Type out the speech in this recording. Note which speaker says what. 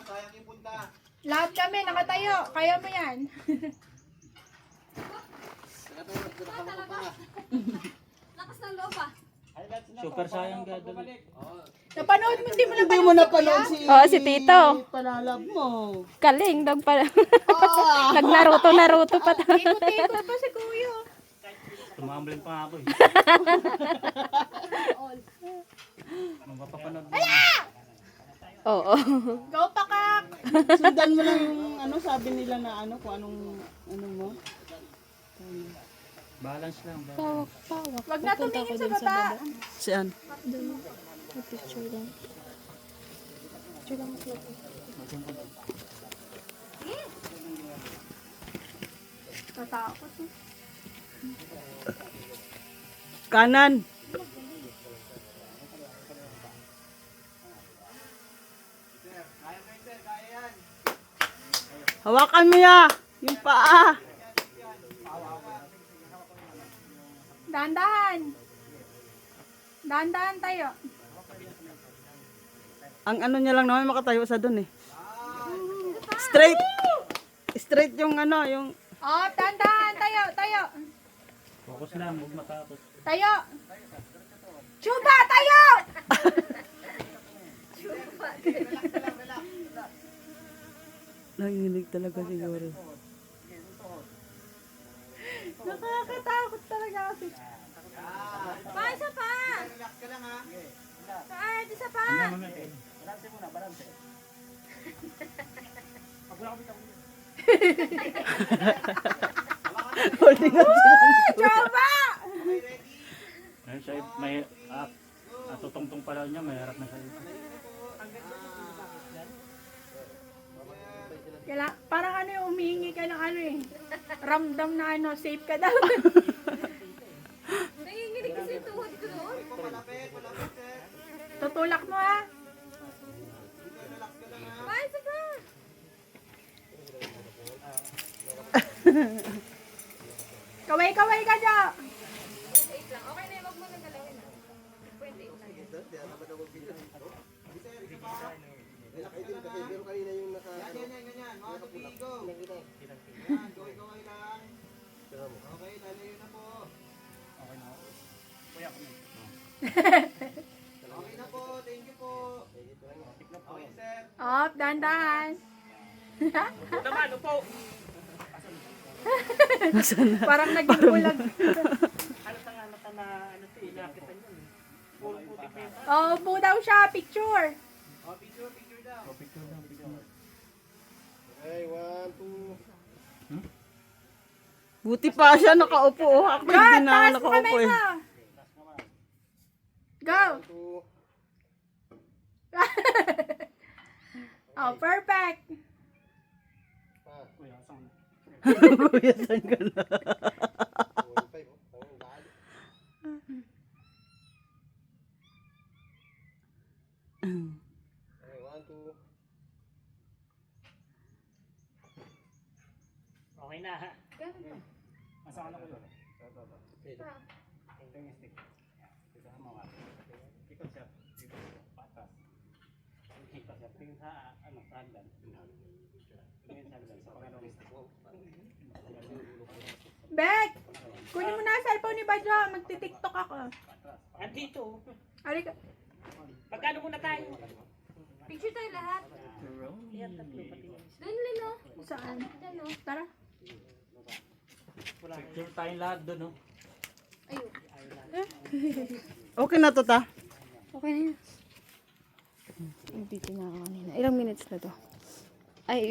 Speaker 1: sayang yung punta.
Speaker 2: Lahat kami, nakatayo. Kaya mo yan.
Speaker 3: Lakas ng loob ah.
Speaker 4: Super sayang gado.
Speaker 2: Napanood mo, hindi mo
Speaker 5: Hindi mo napanood si...
Speaker 6: Oo, si Tito.
Speaker 5: Panalab mo.
Speaker 6: Kaling, Naruto pa tayo.
Speaker 2: Ikot-ikot pa si Kuya.
Speaker 4: Tumambling pa ako eh. Mapapanood mo.
Speaker 6: Oo.
Speaker 2: Go, Pakak!
Speaker 5: Sundan mo lang yung ano, sabi nila na ano, kung anong, ano mo.
Speaker 4: Balance lang.
Speaker 6: Pawak.
Speaker 2: Wag na tumingin sa baba.
Speaker 5: Saan?
Speaker 6: Doon. Picture lang. Picture lang ako.
Speaker 2: Tatakot.
Speaker 5: Kanan. Hawakan mo ya. Yung paa.
Speaker 2: Dahan-dahan. Dahan-dahan tayo.
Speaker 5: Ang ano niya lang naman makatayo sa doon eh. Straight. Straight yung ano, yung...
Speaker 2: Oh, dahan-dahan. Tayo.
Speaker 4: Focus lang, huwag matapos.
Speaker 2: Tayo. Chuba, tayo!
Speaker 5: Nanginig talaga siguro.
Speaker 2: Nakakatakot talaga kasi.
Speaker 3: Pa, isa pa.
Speaker 1: Relax ka lang ha.
Speaker 3: Kahit isa pa.
Speaker 4: Balance muna, balance.
Speaker 2: Chuba!
Speaker 4: Ayun siya, may tutungtong pala niya, may harap na siya.
Speaker 2: Parang ano yung umihingi ka ng ano eh. Ramdam na ano, safe ka daw.
Speaker 3: Nanginginig kasi yung tuhod ko doon.
Speaker 1: Malapit, sir.
Speaker 2: Tutulak mo ha.
Speaker 3: Pa, isa pa.
Speaker 2: Kaway-kaway ka dyan.
Speaker 3: 8 lang. Okay na yun. Wag mo nang galawin ah. 0.8 lang yun.
Speaker 1: Ganyan. 1, 2, 3, go. Yan, gawin lang. Okay, lalayo na po. Okay na po, thank you po. Okay, sir.
Speaker 2: Up, dahan-dahan.
Speaker 4: Naman, upo!
Speaker 2: Parang naging bulag.
Speaker 4: Halata na, inakitan yun. Puro putik na yun.
Speaker 2: Oh, upo daw siya. Picture.
Speaker 1: Oh, picture daw.
Speaker 4: Picture lang, picture.
Speaker 1: Okay, 1, 2.
Speaker 5: Buti pa siya nakaupo. Oh. Ako
Speaker 2: Go,
Speaker 5: hindi na
Speaker 2: taas mo
Speaker 5: nakaupo
Speaker 2: kamay
Speaker 5: eh.
Speaker 2: mo. Go. Oh, perfect.
Speaker 4: Kuya, saan?
Speaker 5: Kuya, saan ka na?
Speaker 4: Okay na ha.
Speaker 3: Ganun pa.
Speaker 4: Masama na ko doon.
Speaker 3: Pa.
Speaker 4: Ito yung stick. Ito ang mga. Ikot siya. Dito. Patas. Ikot siya. Tingin sa sa hagdan. Tingin sa hagdan. Sa pangalawang stick.
Speaker 2: Bek, kunin mo na ang cellphone ni Badjo. Magti-tiktok ako.
Speaker 4: Andito.
Speaker 2: Alika.
Speaker 4: Pagkano muna tayo?
Speaker 3: Picture tayo lahat.
Speaker 4: Yan, tatlo pati.
Speaker 3: Doon, Lilo.
Speaker 2: Saan?
Speaker 3: Diyan o.
Speaker 2: Tara.
Speaker 4: Picture tayong lahat doon, no?
Speaker 3: Ayun.
Speaker 5: Okay na to ta?
Speaker 6: Okay na yan. Nag-video na ako kanina. Ilang minutes na to? Ay,